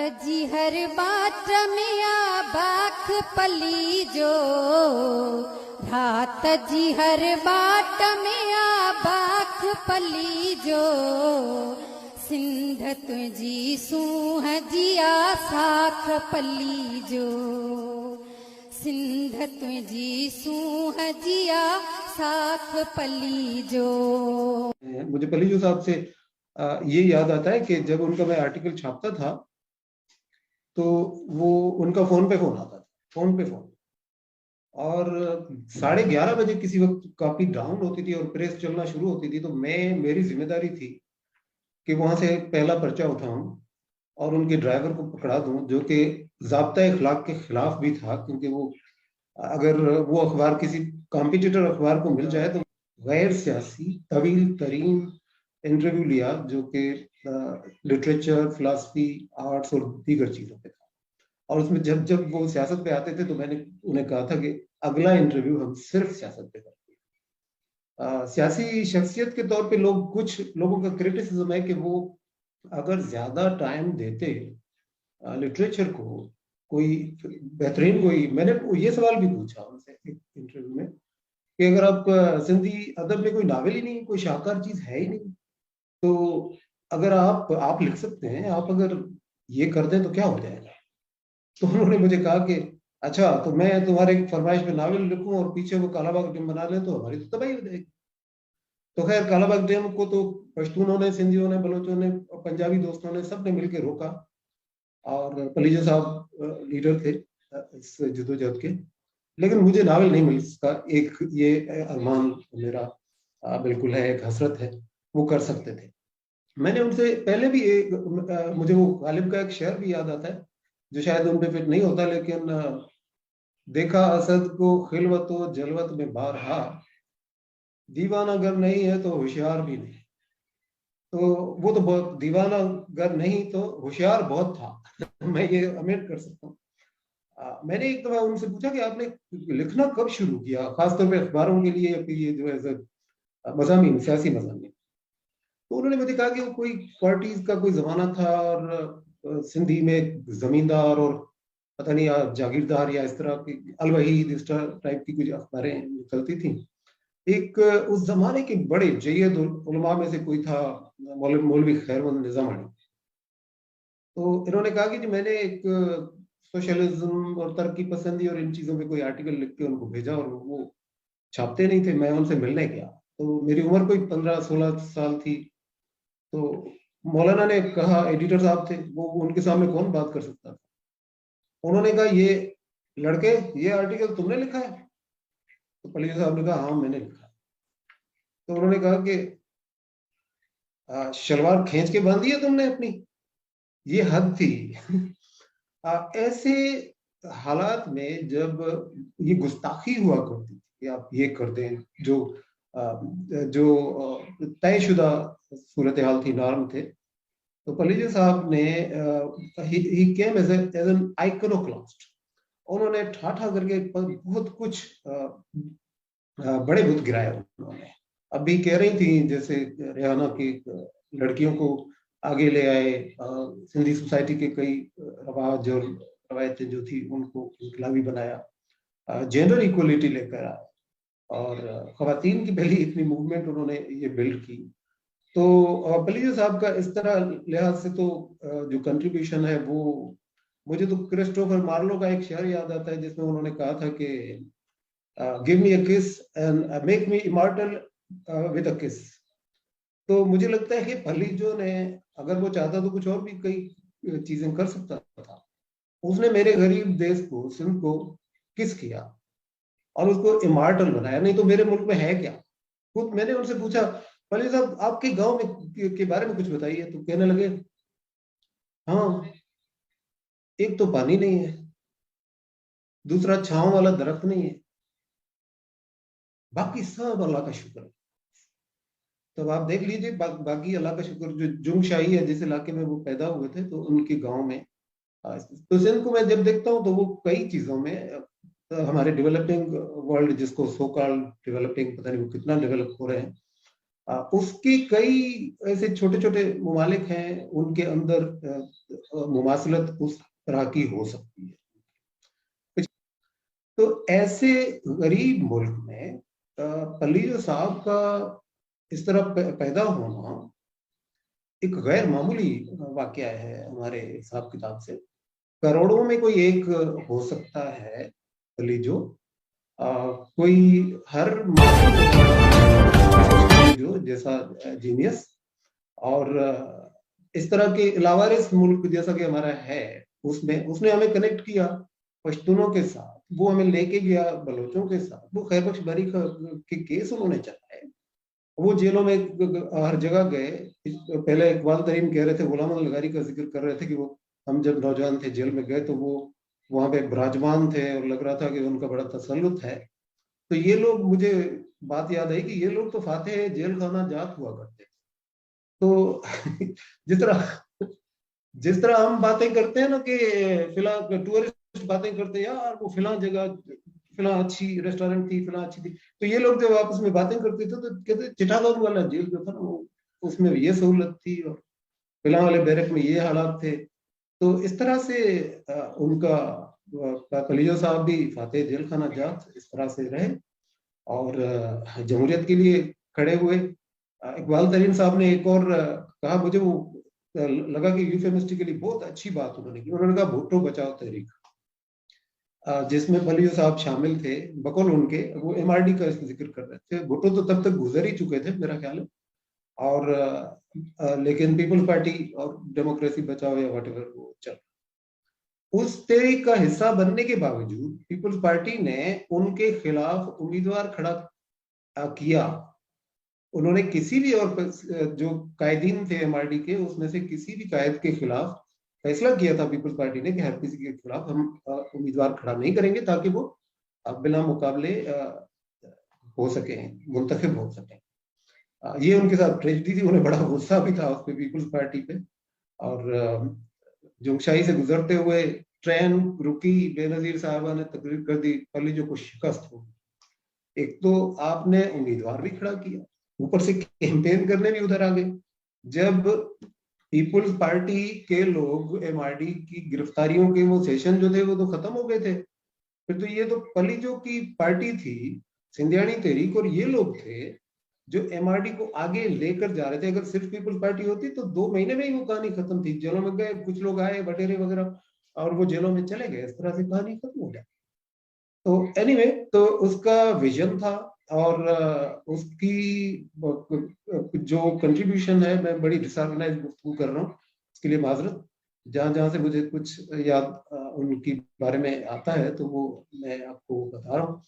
जी हर बाट में आ बाख पली जो, रात जी हर बाट में आ बाख पली जो, सिंध तुझी सूह जिया साख पली जो, सिंध तुझी सूह जिया साख पली जो। मुझे पलीजो साहब से ये याद आता है कि जब उनका मैं आर्टिकल छापता था तो वो उनका फोन पे फोन आता था, फोन पे फोन, और 11:30 बजे किसी वक्त कॉपी डाउन होती थी और प्रेस चलना शुरू होती थी, तो मेरी जिम्मेदारी थी कि वहां से पहला पर्चा उठाऊं और उनके ड्राइवर को पकड़ा दूं, जो कि ज़ाब्ता इखलाक के खिलाफ भी था, क्योंकि वो अगर वो अखबार किसी कॉम्पिटिटर अखबार को मिल जाए तो गैर सियासी तवील तरीन इंटरव्यू लिया, जो कि लिटरेचर, फिलासफी, आर्ट्स और दीगर चीजों पे था। और उसमें जब जब वो सियासत पे आते थे तो मैंने उन्हें कहा था कि अगला इंटरव्यू हम सिर्फ सियासत पे करते हैं। सियासी शख्सियत के तौर पे कुछ लोगों का क्रिटिसिज्म है कि वो अगर ज्यादा टाइम देते लिटरेचर को, कोई बेहतरीन, कोई, मैंने ये सवाल भी पूछा उनसे एक इंटरव्यू में कि अगर आप सिंधी अदब में कोई नावल ही नहीं, कोई शाहकार चीज है ही नहीं, तो अगर आप लिख सकते हैं, आप अगर ये कर दें तो क्या हो जाएगा। तो उन्होंने मुझे कहा कि अच्छा, तो मैं तुम्हारे फरमाइश पे नावल लिखूं और पीछे वो कालाबाग डैम बना लें तो हमारी तो तबाही हो जाएगी। तो खैर, कालाबाग डैम को तो पश्तूनों ने, सिंधियों ने, बलोचों ने, पंजाबी दोस्तों ने, सबने मिलकर रोका, और पलीजो साहब लीडर थे इस जदोजहद के। लेकिन मुझे नावल नहीं मिल इसका एक ये अरमान मेरा बिल्कुल है, एक हसरत है, वो कर सकते थे। मैंने उनसे पहले भी मुझे वो गालिब का एक शेर भी याद आता है जो शायद उन पे फिट नहीं होता, लेकिन देखा असद को खिलवतो जलवत में बारहा, दीवाना गर नहीं है तो होशियार भी नहीं। तो वो तो बहुत दीवाना गर नहीं तो होशियार बहुत था। मैं ये अमेंड कर सकता हूँ। मैंने एक दफा उनसे पूछा कि आपने लिखना कब शुरू किया, खासतौर पे अखबारों के लिए, या फिर ये जो है मज़ामीन, सियासी मज़ामीन। तो उन्होंने मुझे कहा कि वो कोई पार्टीज का कोई जमाना था, और सिंधी में जमींदार और पता नहीं जागीरदार या इस तरह की अलवहीद इस टाइप की कुछ अखबारें निकलती थी। एक उस जमाने के बड़े जय्यद उलमा में से कोई था मौलवी खैरमंद निजामी। तो इन्होंने कहा कि जी मैंने एक सोशलिज्म और तरक्की पसंदी और इन चीजों पे कोई आर्टिकल लिख के उनको भेजा, और वो छापते नहीं थे। मैं उनसे मिलने गया तो मेरी उम्र कोई 15-16 साल थी। तो मौलाना ने कहा, एडिटर साहब थे वो, उनके सामने कौन बात कर सकता था। उन्होंने कहा, ये लड़के, ये आर्टिकल तुमने लिखा है? तो पलीजो साहब ने कहा, हाँ मैंने लिखा है। तो उन्होंने कहा कि शलवार खींच के बांधी है तुमने अपनी, ये हद थी। ऐसे हालात में जब ये गुस्ताखी हुआ करती थी कि आप ये कर दें, जो तयशुदा सूरत हाल थी, नॉर्म थे, तो पलीजो साहब ने ही केम एज एन आइकोनोक्लास्ट। उन्होंने ठाठा करके बहुत कुछ बड़े भूत गिराए उन्होंने। अभी कह रही थी जैसे रेहाना की लड़कियों को आगे ले आए, सिंधी सोसाइटी के कई रवाज और रवायतें जो थी उनको इनकलाबी बनाया, जेंडर इक्वलिटी लेकर आए, और खवातीन की पहली इतनी मूवमेंट उन्होंने ये बिल्ड की। तो पलीजो साहब का इस तरह लिहाज से तो जो कंट्रीब्यूशन है वो, मुझे तो क्रिस्टोफर मार्लो का एक शेर याद आता है जिसमें उन्होंने कहा था कि गिव मी अ किस and make me immortal with a किस। तो मुझे लगता है कि पलीजो ने, अगर वो चाहता तो कुछ और भी कई चीजें कर सकता था। उसने मेरे गरीब देश को, सिंध को किस किया और उसको इमॉर्टल बनाया, नहीं तो मेरे मुल्क में है क्या। खुद मैंने उनसे पूछा, पलीजो साहब आपके गांव में के बारे में कुछ बताइए। तो कहने लगे, हाँ, एक तो पानी नहीं है, दूसरा छांव वाला दरख्त नहीं है, बाकी सब अल्लाह का शुक्र है। तो आप देख लीजिए, बाकी अल्लाह का शुक्र। जो जुंग शाही है जिस इलाके में वो पैदा हुए थे, तो उनके गांव में, तो सिंध को मैं जब देखता हूँ तो वो कई चीजों में हमारे डेवलपिंग वर्ल्ड, जिसको सो कॉल्ड डेवलपिंग, पता नहीं वो कितना डेवलप हो रहे हैं, उसके कई ऐसे छोटे छोटे ममालिक हैं, उनके अंदर मुमासलत उस तरह की हो सकती है। तो ऐसे गरीब मुल्क में पल्लीजो साहब का इस तरह पैदा होना एक गैर मामूली वाकया है हमारे हिसाब किताब से। करोड़ों में कोई एक हो सकता है पल्लीजो। कोई हर जो जैसा जीनियस, और इस तरह के लावारिस मुल्क जैसा कि हमारा है, उसमें उसने हमें कनेक्ट किया पश्तूनों के साथ, वो हमें लेके गया बलोचों के साथ। वो खैबर बख्श बरी के केस उन्होंने चलाए, वो जेलों में हर जगह गए। पहले इकबाल तरीन कह रहे थे, गुलाम अहमद लगारी का जिक्र कर रहे थे कि वो हम जब नौजवान थे जेल में गए तो वो वहां पे विराजमान थे और लग रहा था कि उनका बड़ा तसल्लुत है। तो ये लोग, मुझे बात याद आई कि ये लोग तो फातेह जेल खाना जात हुआ करते। तो जिस तरह जिस तरह हम बातें करते हैं ना कि फिलहाल टूरिस्ट बातें करते हैं, यार वो फिलहाल जगह फिलहाल अच्छी रेस्टोरेंट थी, फिलहाल अच्छी थी। तो ये लोग जब आपस में बातें करते थे तो कहते चिटागोंग वाला जेल जो था ना, वो उसमें ये सहूलत थी और फिलहाल वाले बैरक में ये हालात थे। तो इस तरह से उनका कलीजो साहब भी फातेह जेल खाना जात इस तरह से रहे और जमहूरियत के लिए खड़े हुए। इकबाल तरीन साहब ने एक और कहा, मुझे वो लगा कि यूफेमिस्टिकली बहुत अच्छी बात उन्होंने की। उन्होंने कहा भुट्टो बचाओ तहरीक, जिसमें पलियो साहब शामिल थे बकौल उनके। वो एमआरडी का जिक्र कर रहे थे। भुट्टो तो तब तक गुजर ही चुके थे मेरा ख्याल है। और लेकिन पीपल्स पार्टी और डेमोक्रेसी बचाओ या वट एवर वो चल, उस तहरीक का हिस्सा बनने के बावजूद पीपल्स पार्टी ने उनके खिलाफ उम्मीदवार खड़ा किया। उन्होंने किसी भी और जो कायदीन थे एमआरडी के, उसमें से किसी भी कायद के खिलाफ फैसला किया था पीपल्स पार्टी ने कि हर किसी के खिलाफ हम उम्मीदवार खड़ा नहीं करेंगे ताकि वो बिना मुकाबले हो सके, मुंतखब हो सके। ये उनके साथ ट्रेजेडी थी। उन्हें बड़ा गुस्सा भी था उस पर, पीपल्स पार्टी पे। और जुगशाही से गुजरते हुए ट्रेन रुकी, बेनजीर साहबा ने तकरीर कर दी, पल्लीजो को शिकस्त हो। एक तो आपने उम्मीदवार भी खड़ा किया, ऊपर से कैंपेन करने भी उधर आ गए। जब पीपल्स पार्टी के लोग एमआरडी की गिरफ्तारियों के वो सेशन जो थे वो तो खत्म हो गए थे, फिर तो ये तो पलीजो की पार्टी थी, सिंधियानी तहरीक, और ये लोग थे जो एमआरडी को आगे लेकर जा रहे थे। अगर सिर्फ पीपल्स पार्टी होती तो 2 महीने में ही वो कहानी खत्म थी। जेलों में गए, कुछ लोग आए बटेरे वगैरह और वो जेलों में चले गए, इस तरह से कहानी खत्म हो गई। तो एनीवे, तो उसका विजन था और उसकी जो कंट्रीब्यूशन है, मैं बड़ी डिसऑर्गेनाइज गुफ्तगू कर रहा हूँ, इसके लिए माजरत। जहां जहां से मुझे कुछ याद उनकी बारे में आता है तो वो मैं आपको बता रहा हूँ।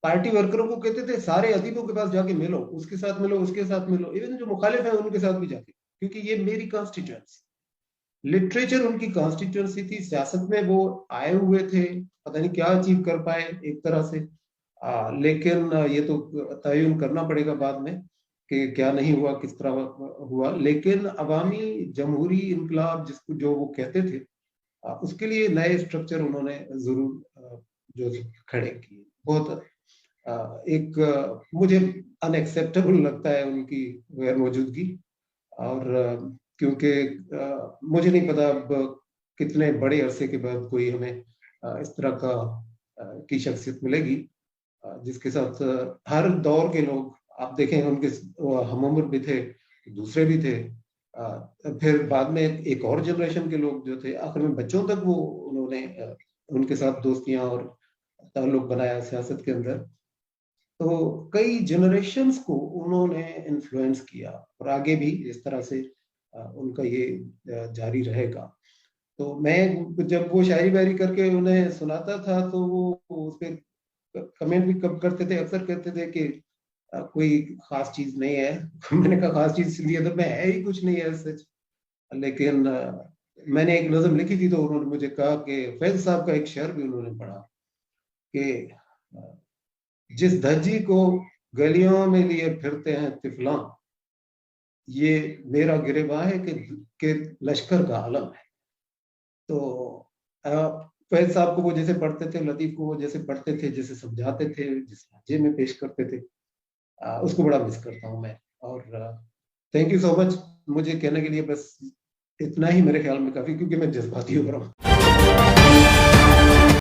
पार्टी वर्करों को कहते थे सारे अदीबों के पास जाके मिलो, उसके साथ मिलो, उसके साथ मिलो, इवन जो मुखालिफ है उनके साथ भी जाके, क्योंकि ये मेरी कॉन्स्टिट्यूएंसी। लिटरेचर उनकी कॉन्स्टिट्यूएंसी थी। सियासत में वो आए हुए थे, पता नहीं क्या अचीव कर पाए एक तरह से। लेकिन ये तो तयन करना पड़ेगा बाद में कि क्या नहीं हुआ, किस तरह हुआ। लेकिन अवामी जमहूरी इनकलाब जिसको जो वो कहते थे, उसके लिए नए स्ट्रक्चर उन्होंने जरूर जो खड़े किए। बहुत एक मुझे अनएक्सेप्टेबल लगता है उनकी गैर मौजूदगी। और क्योंकि मुझे नहीं पता अब कितने बड़े अरसे के बाद कोई हमें इस तरह का की शख्सियत मिलेगी जिसके साथ हर दौर के लोग, आप देखें उनके हम उम्र भी थे, दूसरे भी थे, फिर बाद में एक और जनरेशन के लोग जो थे, आखिर में बच्चों तक वो उन्होंने उनके साथ दोस्तियां और ताल्लुक बनाया सियासत के अंदर। तो कई जनरेशन्स को उन्होंने इन्फ्लुएंस किया और आगे भी इस तरह से उनका ये जारी रहेगा। तो मैं जब वो शायरी वायरी करके उन्हें सुनाता था तो वो उस पर कमेंट भी कब करते थे, अक्सर कहते थे कि कोई खास चीज नहीं है। मैंने कहा खास चीज इसलिए तो मैं है ही कुछ नहीं है सच। लेकिन मैंने एक नज़म लिखी थी तो उन्होंने मुझे कहा कि फैज साहब का एक शेर भी उन्होंने पढ़ा कि जिस धज्जी को गलियों में लिए फिरते हैं तिफलां, ये मेरा गिरेबान है कि लश्कर का आलम है। तो फैज साहब को वो जैसे पढ़ते थे, लतीफ को वो जैसे पढ़ते थे, जैसे समझाते थे, जिस लहजे में पेश करते थे, उसको बड़ा मिस करता हूँ मैं। और थैंक यू सो मच। मुझे कहने के लिए बस इतना ही मेरे ख्याल में काफी, क्योंकि मैं जज्बाती हो रहा हूँ।